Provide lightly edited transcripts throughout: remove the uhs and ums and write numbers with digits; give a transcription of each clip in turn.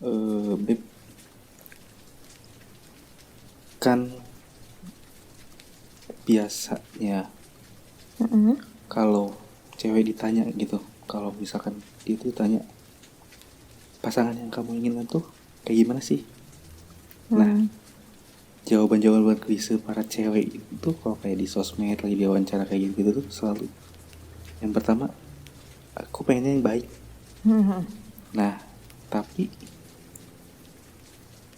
Beb, kan biasanya Mm-mm. kalau cewek ditanya gitu, kalau misalkan dia tuh tanya pasangan yang kamu inginkan tuh kayak gimana sih? Nah, Hmm. jawaban-jawaban klise para cewek itu kalau kayak di sosmed lagi di wawancara kayak gitu tuh selalu yang pertama, aku pengennya yang baik. Hmm. Nah, tapi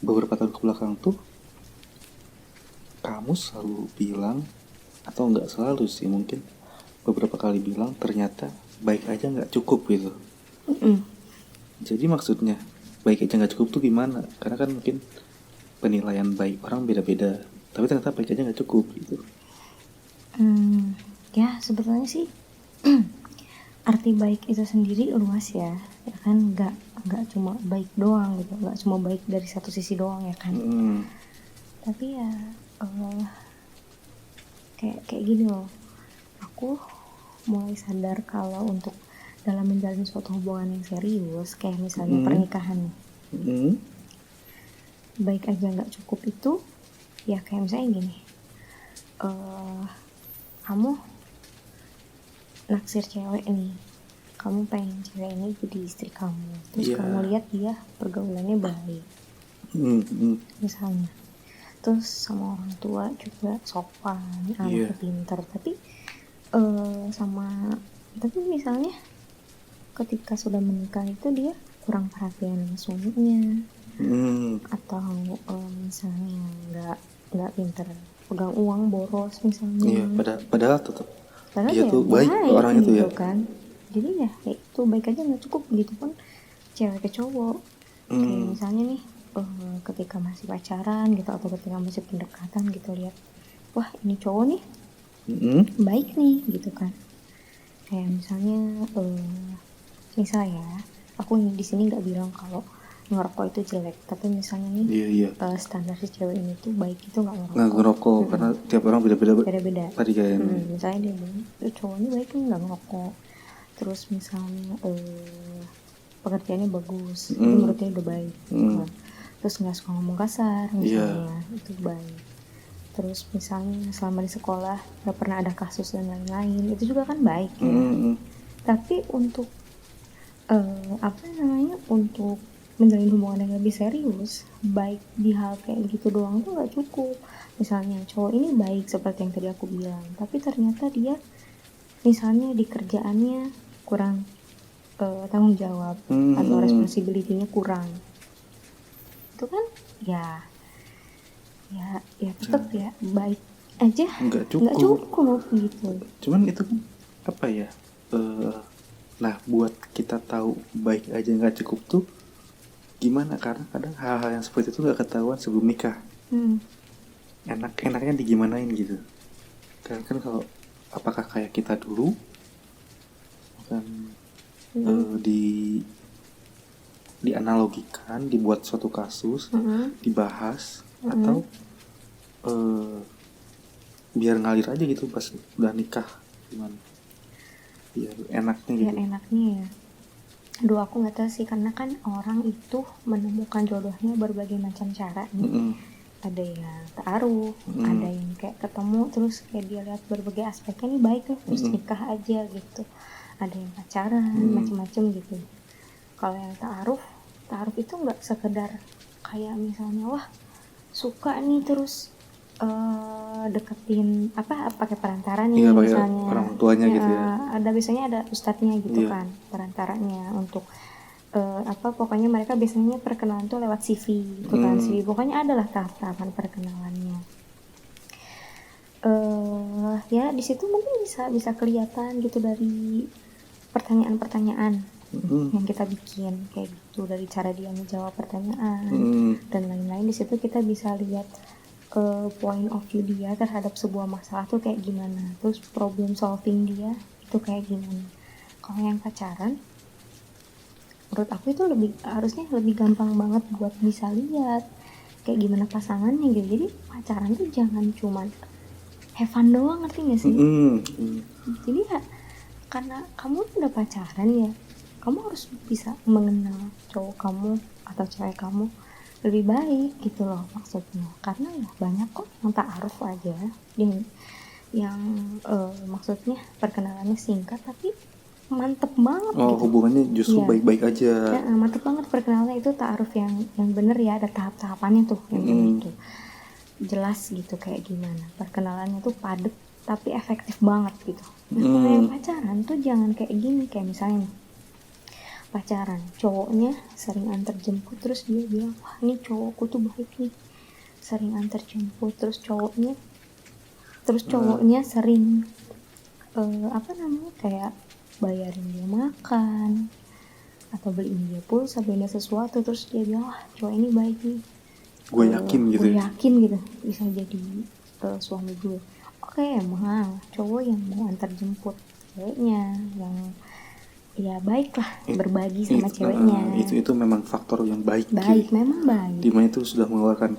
beberapa tahun kebelakang tuh kamu selalu bilang, atau nggak selalu sih, mungkin beberapa kali bilang ternyata baik aja nggak cukup gitu. Mm-mm. Jadi maksudnya baik aja nggak cukup tuh gimana? Karena kan mungkin penilaian baik orang beda-beda, tapi ternyata baik aja nggak cukup gitu. Hmm. Ya sebetulnya sih arti baik itu sendiri luas ya, ya kan nggak cuma baik doang gitu, nggak cuma baik dari satu sisi doang ya kan. Hmm, Tapi ya eh, kayak gini loh, aku mulai sadar kalau untuk dalam menjalin suatu hubungan yang serius kayak misalnya hmm, pernikahan nih, hmm, baik aja nggak cukup itu ya kayak misalnya gini, eh kamu naksir cewek nih, kamu pengen cewek ini jadi istri kamu, terus kamu iya, lihat dia pergaulannya baik hmm, hmm, misalnya, terus sama orang tua juga sopan, iya, anaknya pinter, tapi sama tapi misalnya ketika sudah menikah itu dia kurang perhatian sama suaminya, hmm, atau misalnya nggak pinter pegang uang, boros misalnya, iya. Padahal tetap padahal dia ya tuh baik baik orangnya tuh gitu ya. kan. Jadi ya kayak itu baik aja nggak cukup gitu pun cewek ke cowok. Kayak Hmm, misalnya nih, ketika masih pacaran gitu atau ketika masih pendekatan gitu, lihat wah ini cowok nih hmm, baik nih gitu kan. Kayak misalnya misal ya, aku di sini nggak bilang kalau ngerokok itu jelek, tapi misalnya nih iya, iya. standar si cewek ini tuh baik itu nggak Nggak ngerokok. ngerokok karena tiap orang beda-beda. Beda-beda. Tadi kan. Misalnya dia bilang cowoknya baik nih nggak ngerokok, terus misalnya pekerjaannya bagus, itu Hmm, menurutnya udah baik gitu hmm, kan. Terus nggak suka ngomong kasar iya, misalnya, itu baik. Terus misalnya selama di sekolah nggak pernah ada kasus dan lain-lain, itu juga kan baik ya. hmm, hmm, Tapi untuk apa namanya, untuk menjalin hubungan yang lebih serius, baik di hal kayak gitu doang tuh nggak cukup. Misalnya cowok ini baik seperti yang tadi aku bilang, tapi ternyata dia misalnya di kerjaannya kurang tanggung jawab hmm, atau hmm. responsibility-nya kurang, itu kan ya ya tetap ya baik aja Nggak nggak cukup. cukup gitu. Cuman itu kan apa ya? eh nah, buat kita tahu baik aja nggak cukup tuh gimana? Karena kadang hal-hal yang seperti itu nggak ketahuan sebelum nikah. Hmm. Enaknya digimanain gitu. Karena kan kalau apakah kayak kita dulu kan, Hmm. di dianalogikan, dibuat suatu kasus, Hmm. dibahas, atau Hmm. eh, biar ngalir aja gitu pas udah nikah, gimana biar enaknya Biar gitu. enaknya ya, aduh aku nggak tahu sih, karena kan orang itu menemukan jodohnya berbagai macam cara nih. Mm-mm. Ada yang taruh, ada Mm-mm. yang kayak ketemu terus kayak dia lihat berbagai aspeknya nih baik ya, terus Mm-mm. nikah aja gitu. Ada yang pacaran Mm-mm. macem-macem gitu. Kalau yang taruh, taruh itu nggak sekedar kayak misalnya wah suka nih terus deketin apa pakai perantara nih Iya, pakai misalnya, orang tuanya ya, gitu ya. ada biasanya ada ustadznya gitu Iya. kan perantaranya untuk apa pokoknya mereka biasanya perkenalan tuh lewat CV gitu kan, CV Mm. pokoknya adalah tahap-tahapan perkenalannya. Ya di situ mungkin bisa bisa kelihatan gitu dari pertanyaan-pertanyaan Mm. yang kita bikin kayak gitu, dari cara dia menjawab pertanyaan Mm. dan lain-lain. Di situ kita bisa lihat point of view dia terhadap sebuah masalah tuh kayak gimana, terus problem solving dia itu kayak gimana. Kalau yang pacaran menurut aku itu lebih harusnya lebih gampang banget buat bisa lihat kayak gimana pasangannya gitu. Jadi pacaran tuh jangan cuman have fun doang, ngerti gak sih? Mm. Mm. Jadi ya karena kamu udah pacaran ya, kamu harus bisa mengenal cowok kamu atau cewek kamu lebih baik gitu loh maksudnya. Karena ya banyak kok yang ta'aruf aja yang maksudnya perkenalannya singkat tapi mantep banget Oh, gitu. hubungannya justru Iya. baik-baik aja. Ya, mantep banget perkenalannya itu ta'aruf yang bener ya, ada tahap-tahapannya tuh yang bener tuh. Jelas gitu kayak gimana. Perkenalannya tuh padet tapi efektif banget gitu. Nah, kalau yang pacaran tuh jangan kayak gini, kayak misalnya nih, pacaran cowoknya sering antar jemput terus dia bilang wah ini cowokku tuh baik nih, sering antar jemput, terus cowoknya sering kayak bayarin dia makan atau beliin dia pulsa, beliin dia sesuatu, terus dia bilang wah cowok ini baik nih, Gue yakin gitu. gue yakin gitu bisa jadi suami gue. Oke, emang cowok yang mau antar jemput ceweknya yang ya baik lah, berbagi sama ceweknya, itu memang faktor yang baik. memang baik. Dimana itu sudah mengeluarkan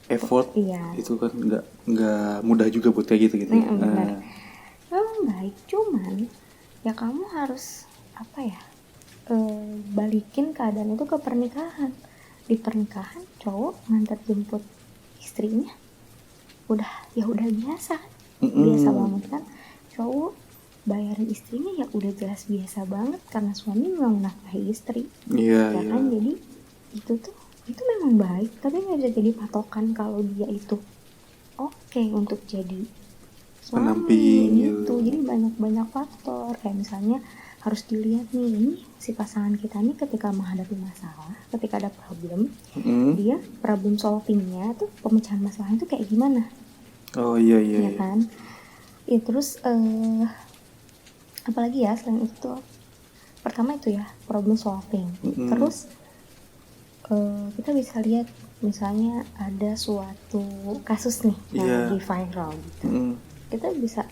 effort. Iya. Itu kan nggak mudah juga buat kayak gitu. Benar. Memang baik, cuman ya kamu harus balikin keadaan itu ke pernikahan. Di pernikahan cowok ngantar jemput istrinya udah biasa banget kan. Cowok bayarin istrinya ya udah jelas biasa banget karena suami memang menafkahi istri. Iya. Kan jadi itu memang baik, tapi nggak bisa jadi patokan kalau dia itu oke untuk jadi suami Pendamping gitu. Jadi banyak faktor, kayak misalnya harus dilihat nih, ini si pasangan kita nih ketika menghadapi masalah, ketika ada problem, dia problem solvingnya tuh, pemecahan masalahnya tuh kayak gimana. Oh iya. Ya kan. Ya terus apalagi ya selain itu, pertama itu ya problem solving. Terus kita bisa lihat misalnya ada suatu kasus nih yang lagi viral gitu. Kita bisa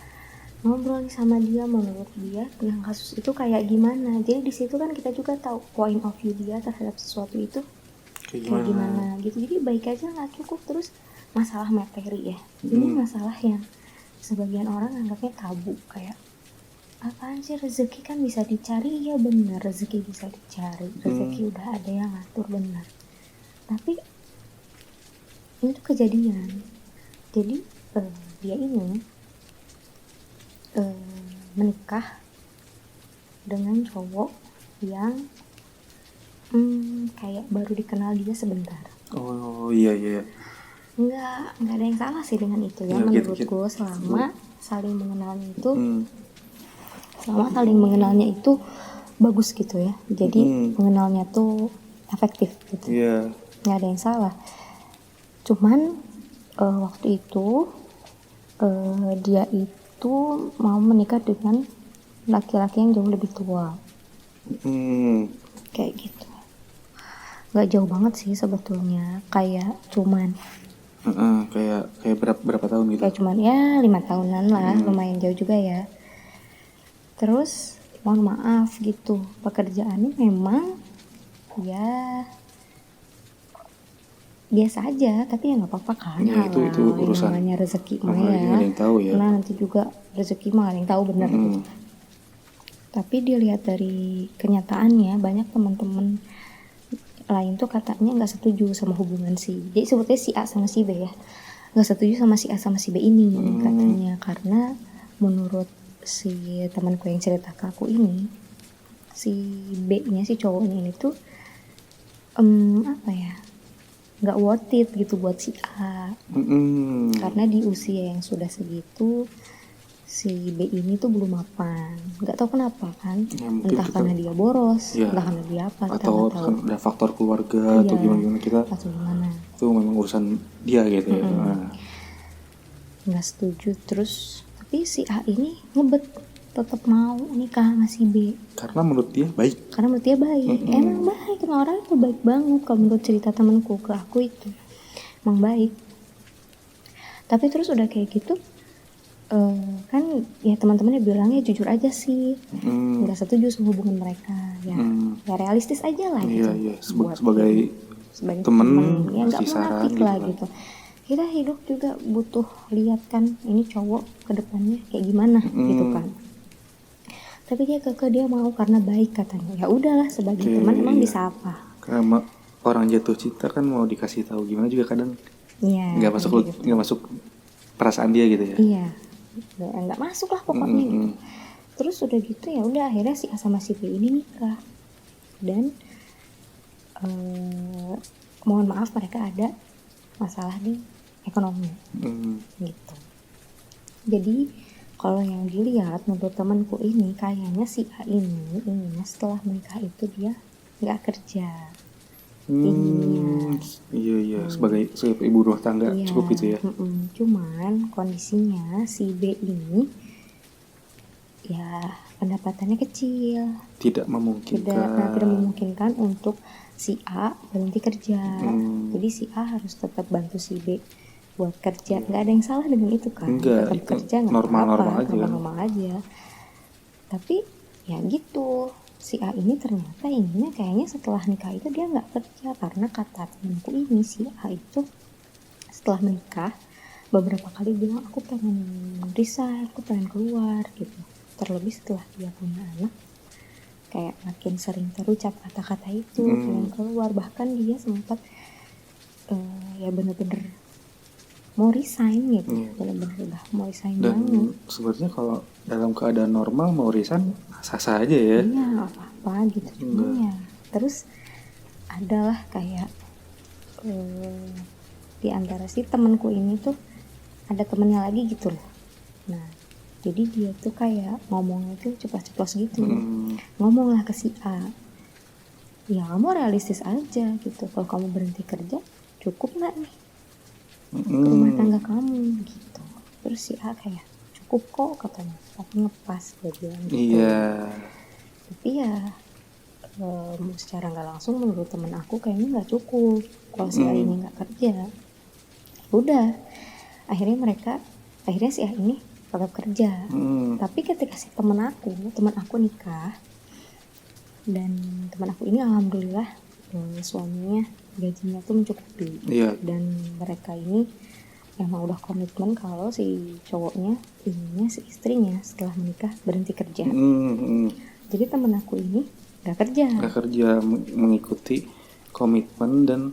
ngobrol nih sama dia, menurut dia yang kasus itu kayak gimana. Jadi di situ kan kita juga tahu point of view dia terhadap sesuatu itu kayak gimana gitu. Jadi baik aja nggak cukup. Terus masalah materi ya, ini masalah yang sebagian orang anggapnya tabu, kayak apaan sih, rezeki kan bisa dicari. Ya benar, rezeki bisa dicari, rezeki udah ada yang ngatur, benar. Tapi ini tuh kejadian. Jadi dia ini menikah dengan cowok yang kayak baru dikenal dia sebentar. Oh iya. Nggak ada yang salah sih dengan itu ya, menurutku. Selama saling mengenalnya itu bagus gitu ya. Jadi mengenalnya tuh efektif gitu. Nggak ada yang salah. Cuman waktu itu dia itu mau menikah dengan laki-laki yang jauh lebih tua. Kayak gitu. Nggak jauh banget sih sebetulnya, kayak cuman kayak berapa tahun gitu? Kayak cuman ya 5 tahunan lah, lumayan jauh juga ya. Terus mohon maaf gitu, pekerjaannya memang ya biasa aja, tapi ya nggak apa-apa kan. Ya, itu urusan namanya rezeki mah ya. Yang tahu ya. Nah nanti juga rezeki mah yang tahu benar gitu. Tapi dilihat dari kenyataannya, banyak teman-teman lain tuh katanya nggak setuju sama hubungan jadi sebetulnya si A sama si B ya, nggak setuju sama si A sama si B ini katanya, karena menurut si temanku yang cerita ke aku ini, si B-nya, si cowoknya ini tuh nggak worth it gitu buat si A. Karena di usia yang sudah segitu si B ini tuh belum mapan, nggak tahu kenapa kan ya, entah karena dia boros ya, entah karena dia apa, atau kan ada faktor keluarga atau gimana kita atau gimana, itu memang urusan dia gitu ya. Nggak setuju. Terus tapi si A ini ngebet tetap mau nikah sama si B karena menurut dia baik. Emang baik, orang itu baik banget kalau menurut cerita temanku ke aku, itu emang baik. Tapi terus udah kayak gitu kan ya teman-temannya bilangnya jujur aja sih, nggak setuju sama hubungan mereka ya. Ya realistis aja lah gitu. Sebagai temen ya nggak munafik lah gitu. Kita hidup juga butuh lihat kan ini cowok kedepannya kayak gimana gitu kan. Tapi dia keke dia mau karena baik katanya. Ya udahlah, sebagai Oke, teman emang iya. bisa apa? Karena orang jatuh cinta kan mau dikasih tahu gimana juga kadang Iya. nggak masuk kayak gitu. nggak masuk perasaan dia gitu ya. Iya. Nggak masuk lah pokoknya gitu. Mm-mm. Terus udah gitu ya udah akhirnya si A sama si B ini nikah. Dan mohon maaf mereka ada masalah di ekonomi gitu. Jadi kalau yang dilihat menurut temanku ini kayaknya si A ini inginnya setelah menikah itu dia nggak kerja. Iya sebagai ibu rumah tangga Iya, cukup itu ya. Cuman kondisinya si B ini ya pendapatannya kecil, Tidak tidak memungkinkan. memungkinkan untuk si A berhenti kerja. Jadi si A harus tetap bantu si B buat kerja. Nggak ada yang salah dengan itu kan, Enggak, tetap itu kerja nggak normal-normal apa-apa, aja kan. normal aja. Tapi ya gitu, si A ini ternyata inginnya kayaknya setelah nikah itu dia nggak kerja, karena kata temanku ini si A itu setelah menikah beberapa kali bilang aku pengen resign, aku pengen keluar gitu. Terlebih setelah dia punya anak, kayak makin sering terucap kata-kata itu, pengen keluar. Bahkan dia sempat ya bener-bener mau resign gitu, bener-bener udah mau resign Dan banget. sebenarnya kalau dalam keadaan normal mau resign sah-sah aja ya. Iya, apa-apa gitu. Cuman ya terus adalah kayak di antara si temanku ini tuh ada temennya lagi gitu loh. Nah, jadi dia tuh kayak ngomongnya tuh ceplos-ceplos gitu. Ngomonglah ke si A, ya kamu realistis aja gitu, kalau kamu berhenti kerja cukup nggak nih rumah tangga kamu gitu. Terus si A kayak cukup kok katanya, tapi ngepas dia bilang gitu. Iya. Tapi ya secara nggak langsung menurut temen aku kayaknya nggak cukup kalau si A ini nggak kerja. Udah akhirnya si A ini tetap kerja. Tapi ketika si temen aku nikah, dan teman aku ini alhamdulillah suaminya gajinya tuh mencukupi. Iya. Dan mereka ini emang udah komitmen kalau si cowoknya inginnya si istrinya setelah menikah berhenti kerja. Jadi temen aku ini gak kerja, mengikuti komitmen dan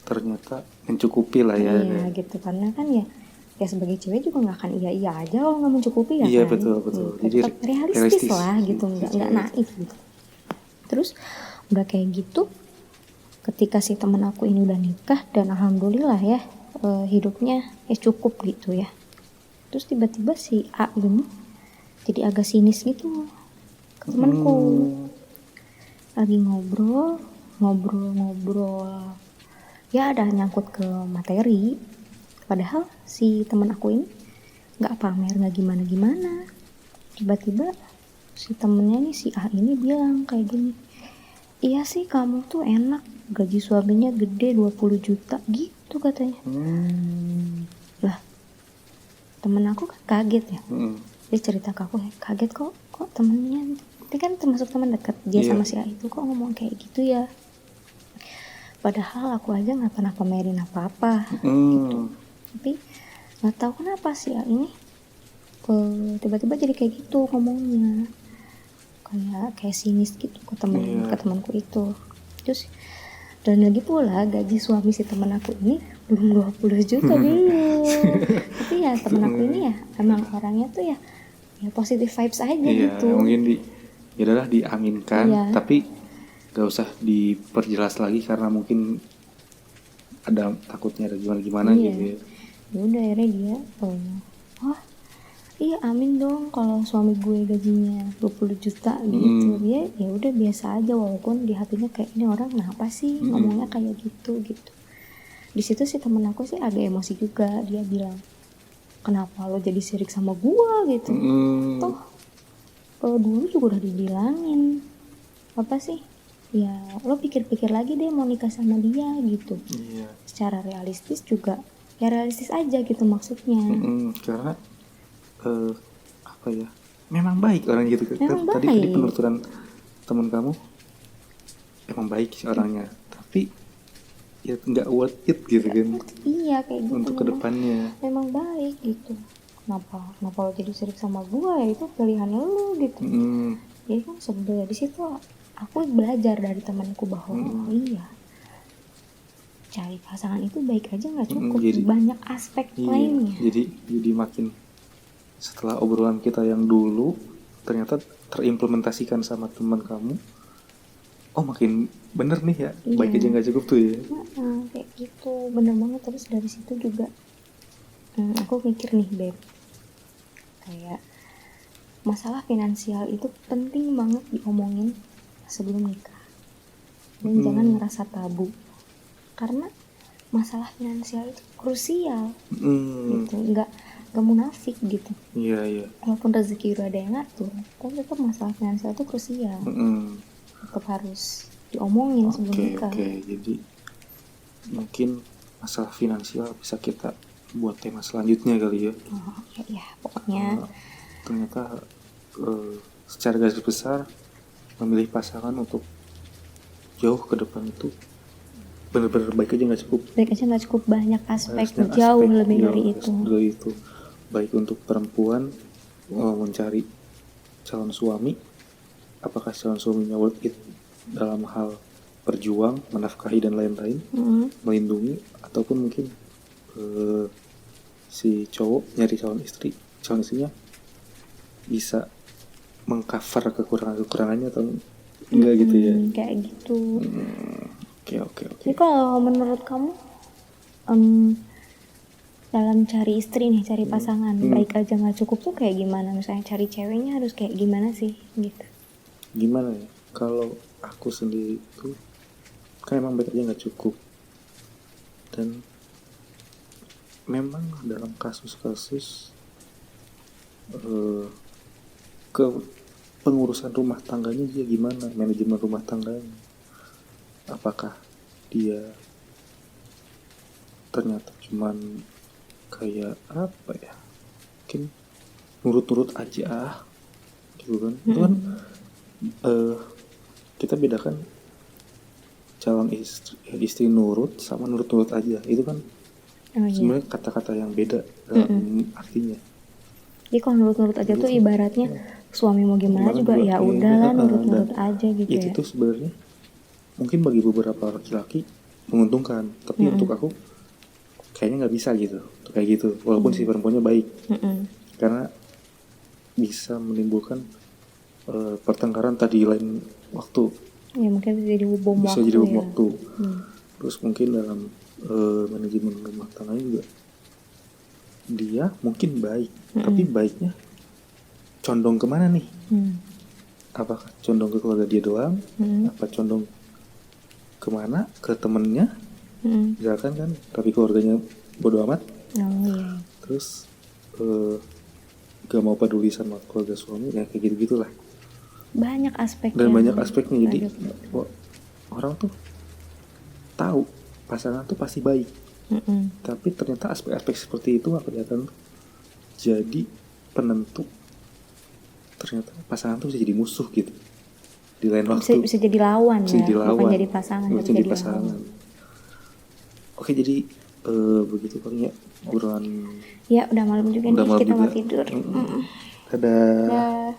ternyata mencukupi lah ya. Iya gitu, karena kan ya sebagai cewek juga nggak akan iya aja kalau nggak mencukupi ya. Iya, kan. betul. Jadi tetap realistis lah gitu, nggak naif gitu. Terus udah kayak gitu, ketika si teman aku ini udah nikah dan alhamdulillah ya hidupnya ya cukup gitu ya. Terus tiba-tiba si A ini jadi agak sinis gitu ke temanku. Lagi ngobrol ya ada nyangkut ke materi, padahal si teman aku ini nggak pamer, nggak gimana. Tiba-tiba si temennya nih si A ini bilang kayak gini, iya sih kamu tuh enak, gaji suaminya gede 20 juta gitu katanya. Lah temen aku kan kaget ya. Dia cerita ke aku, kaget kok temennya ini kan termasuk teman dekat dia sama si A itu kok ngomong kayak gitu ya, padahal aku aja nggak pernah pamerin apa-apa gitu. Tapi nggak tahu kenapa si A ini tiba-tiba jadi kayak gitu ngomongnya, kayak sinis gitu ke temanku itu. Terus dan lagi pula gaji suami si teman aku ini belum 20 juta dulu. Tapi ya teman aku ini ya emang orangnya tuh ya positive vibes aja gitu. Mungkin ya udahlah diaminkan, tapi gak usah diperjelas lagi karena mungkin ada takutnya ada gimana gitu ya. Ya udah akhirnya dia iya amin dong kalau suami gue gajinya 20 juta gitu. Dia ya udah biasa aja, walaupun di hatinya kayak ini orang kenapa sih ngomongnya kayak gitu. Di situ sih temen aku sih agak emosi juga, dia bilang kenapa lo jadi sirik sama gue gitu. Toh dulu juga udah dibilangin apa sih, ya lo pikir-pikir lagi deh mau nikah sama dia gitu. Secara realistis juga ya realistis aja gitu maksudnya. Karena apa ya, memang baik orang gitu. Tadi penuturan teman kamu emang baik sih orangnya, tapi ya nggak worth it gitu kan. Iya kayak gitu untuk kedepannya memang baik gitu. Kenapa lo jadi sirik sama gue, ya itu pilihannya lo gitu. Jadi kan sebenarnya di situ aku belajar dari temanku bahwa oh iya, cari pasangan itu baik aja nggak cukup, jadi banyak aspek iya, lainnya. jadi makin setelah obrolan kita yang dulu ternyata terimplementasikan sama teman kamu, oh makin bener nih ya, baik Iya. aja nggak cukup tuh ya. Kayak gitu, bener banget. Terus dari situ juga aku mikir nih Beb, kayak masalah finansial itu penting banget diomongin sebelum nikah, dan jangan ngerasa tabu, karena masalah finansial itu krusial gitu, nggak munafik gitu. Iya. Walaupun rezeki udah ada yang ngatur, tapi tetap masalah finansial itu krusial, tetap harus diomongin sebelum nikah. Oke, jadi mungkin masalah finansial bisa kita buat tema selanjutnya kali ya. Ya pokoknya Ternyata secara garis besar memilih pasangan untuk jauh ke depan itu benar-benar baik aja nggak cukup. baik aja nggak cukup, banyak aspek Harusnya jauh aspek lebih iya, dari itu. dari itu. Baik untuk perempuan mencari calon suami, apakah calon suaminya worth it dalam hal berjuang, menafkahi dan lain-lain, melindungi, ataupun mungkin si cowok nyari calon istrinya bisa mengcover kekurangannya atau enggak gitu ya. Kayak gitu. Oke. Jadi kalau menurut kamu dalam cari istri nih, cari pasangan, baik aja nggak cukup tuh kayak gimana? Misalnya cari ceweknya harus kayak gimana sih gitu? Gimana ya? Kalau aku sendiri tuh kan emang baik aja nggak cukup, dan memang dalam kasus-kasus ke pengurusan rumah tangganya dia gimana, manajemen rumah tangganya, apakah dia ternyata cuman kayak apa ya, mungkin nurut-nurut aja gitu kan. Itu kan kita bedakan calon istri nurut sama nurut-nurut aja, itu kan sebenarnya kata-kata yang beda dalam artinya. Jadi kalau nurut-nurut aja tuh ibaratnya suami mau gimana juga ya udahlah, nurut-nurut aja gitu itu ya. tuh sebenarnya mungkin bagi beberapa laki-laki menguntungkan, tapi untuk aku kayaknya nggak bisa gitu, kayak gitu, walaupun si perempuannya baik, karena bisa menimbulkan pertengkaran tadi lain waktu. Ya mungkin bisa jadi bom Bisa waktu jadi bom ya. waktu. Terus mungkin dalam manajemen rumah tangganya juga dia mungkin baik, tapi baiknya condong kemana nih? Apakah condong ke keluarga dia doang? Apa condong kemana? Ke temennya? Misalkan kan, tapi keluarganya bodo amat. Terus gak mau peduli sama keluarga suami, ya kayak gitu-gitulah. Banyak aspeknya. Dan banyak aspeknya, jadi orang tuh tahu pasangan tuh pasti baik, tapi ternyata aspek-aspek seperti itu gak kelihatan, jadi penentu. Ternyata pasangan tuh bisa jadi musuh gitu di lain waktu. Bisa jadi lawan ya, bukan jadi pasangan. Bisa jadi pasangan. Oke, jadi begitu paling ya obrolan. Ya udah malam juga nih, kita mau tidur. Dadah.